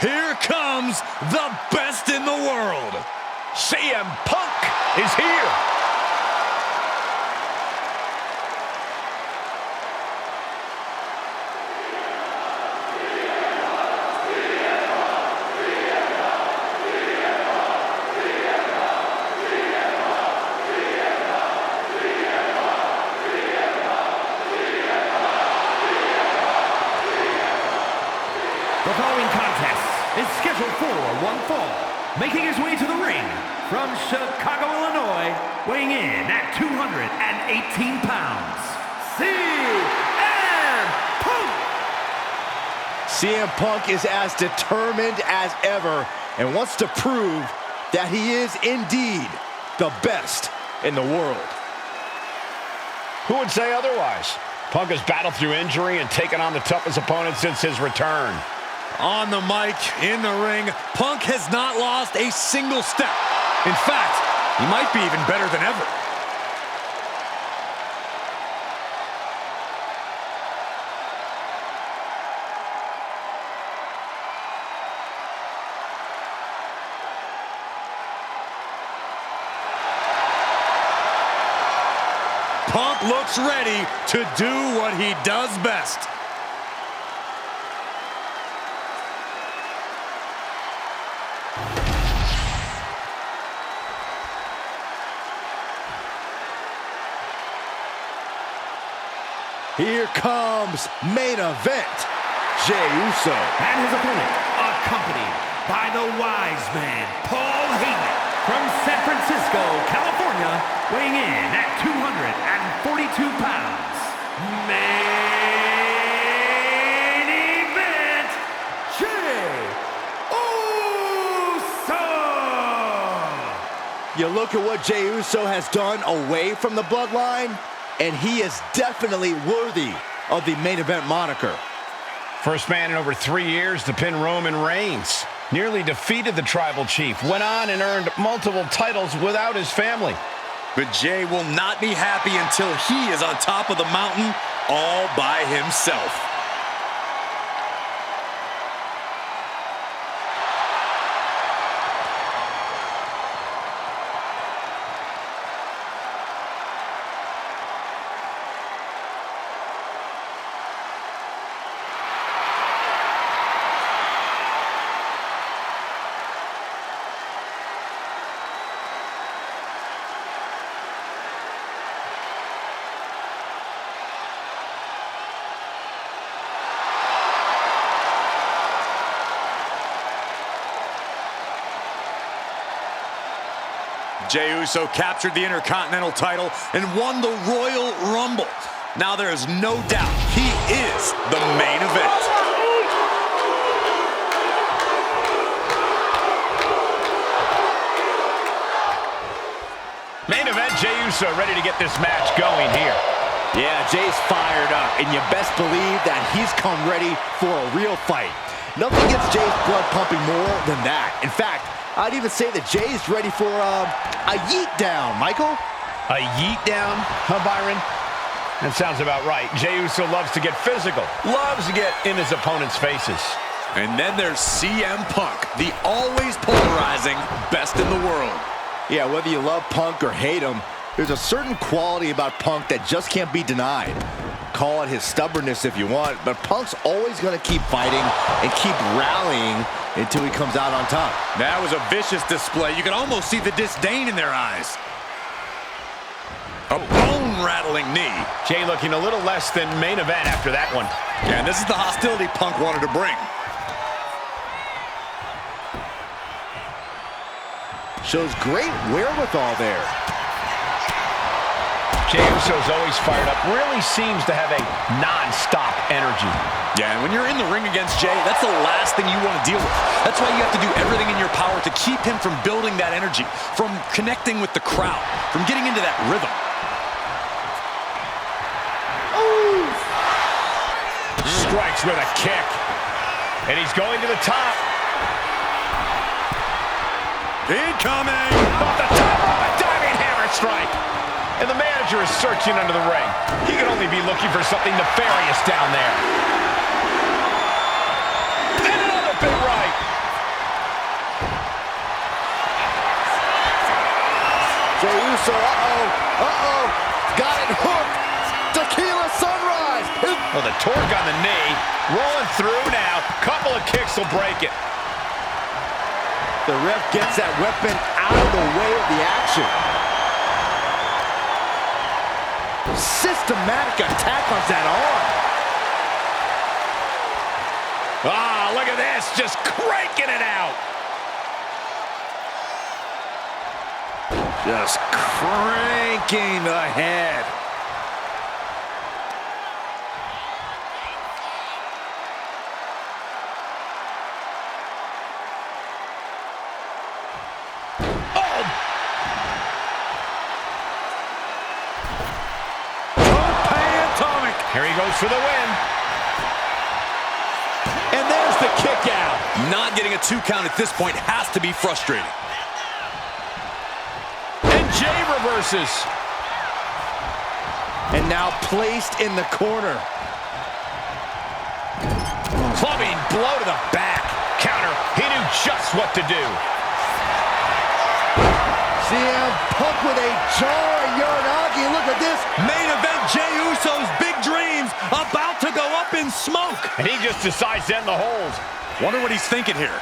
Here comes the best in the world. CM Punk is here. The following contest is scheduled for one fall. Making his way to the ring from Chicago, Illinois, weighing in at 218 pounds, CM Punk! CM Punk is as determined as ever and wants to prove that he is indeed the best in the world. Who would say otherwise? Punk has battled through injury and taken on the toughest opponent since his return. On the mic, in the ring, Punk has not lost a single step. In fact, he might be even better than ever. Punk looks ready to do what he does best. Here comes main event, Jey Uso. And his opponent, accompanied by the wise man, Paul Heyman, from San Francisco, California, weighing in at 242 pounds. Main event, Jey Uso! You look at what Jey Uso has done away from the bloodline, and he is definitely worthy of the main event moniker. First man in over 3 years to pin Roman Reigns. Nearly defeated the tribal chief. Went on and earned multiple titles without his family. But Jey will not be happy until he is on top of the mountain all by himself. Jey Uso captured the Intercontinental title and won the Royal Rumble. Now there is no doubt he is the main event. Main event, Jey Uso ready to get this match going here. Yeah, Jey's fired up, and you best believe that he's come ready for a real fight. Nothing gets Jey's blood pumping more than that. In fact, I'd even say that Jey's ready for a yeet down, Michael. A yeet down, huh, Byron? That sounds about right. Jey Uso loves to get physical, loves to get in his opponent's faces. And then there's CM Punk, the always polarizing best in the world. Yeah, whether you love Punk or hate him, there's a certain quality about Punk that just can't be denied. Call it his stubbornness if you want, but Punk's always going to keep fighting and keep rallying until he comes out on top. That was a vicious display. You could almost see the disdain in their eyes. A bone-rattling knee. Jey looking a little less than main event after that one. Yeah, and this is the hostility Punk wanted to bring. Shows great wherewithal there. Jey Uso's always fired up, really seems to have a non-stop energy. Yeah, and when you're in the ring against Jey, that's the last thing you want to deal with. That's why you have to do everything in your power to keep him from building that energy, from connecting with the crowd, from getting into that rhythm. Ooh. Strikes with a kick. And he's going to the top. Incoming! Off the top of a diving hammer strike. And the manager is searching under the ring. He could only be looking for something nefarious down there. And another big right. Uso. Uh-oh. Got it hooked. Tequila sunrise. Oh, the torque on the knee. Rolling through now. Couple of kicks will break it. The ref gets that weapon out of the way of the action. Systematic attack on that arm. Ah, look at this. Just cranking it out. Just cranking ahead. Here he goes for the win. And there's the kick out. Not getting a 2 count at this point has to be frustrating. And Jey reverses. And now placed in the corner. Clubbing blow to the back. Counter. He knew just what to do. CM Punk with a jarring Uranagi. Look at this. Main event Jey Uso's big dreams about to go up in smoke. And he just decides to end the hold. Wonder what he's thinking here.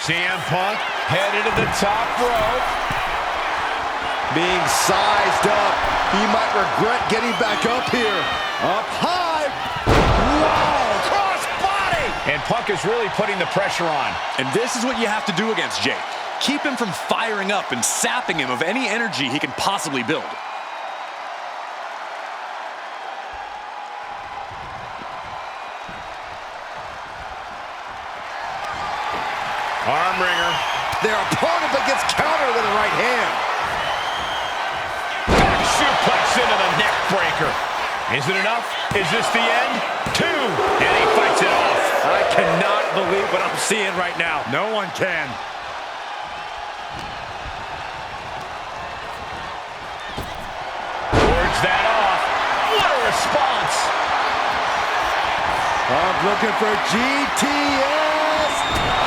CM Punk headed to the top rope. Being sized up. He might regret getting back up here. Up high. Wow. Cross body. And Punk is really putting the pressure on. And this is what you have to do against Jey. Keep him from firing up and sapping him of any energy he can possibly build. Arm wringer. Their opponent but gets countered with a right hand. Back suplex into the neck breaker. Is it enough? Is this the end? 2. And he fights it off. I cannot believe what I'm seeing right now. No one can. Wards that off. What a response. I'm looking for GTS.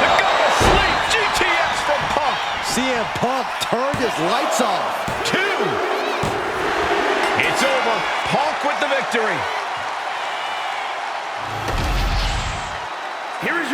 The go to sleep. GTS from Punk. CM Punk turned his lights off. 2. It's over. Punk with the victory. Here is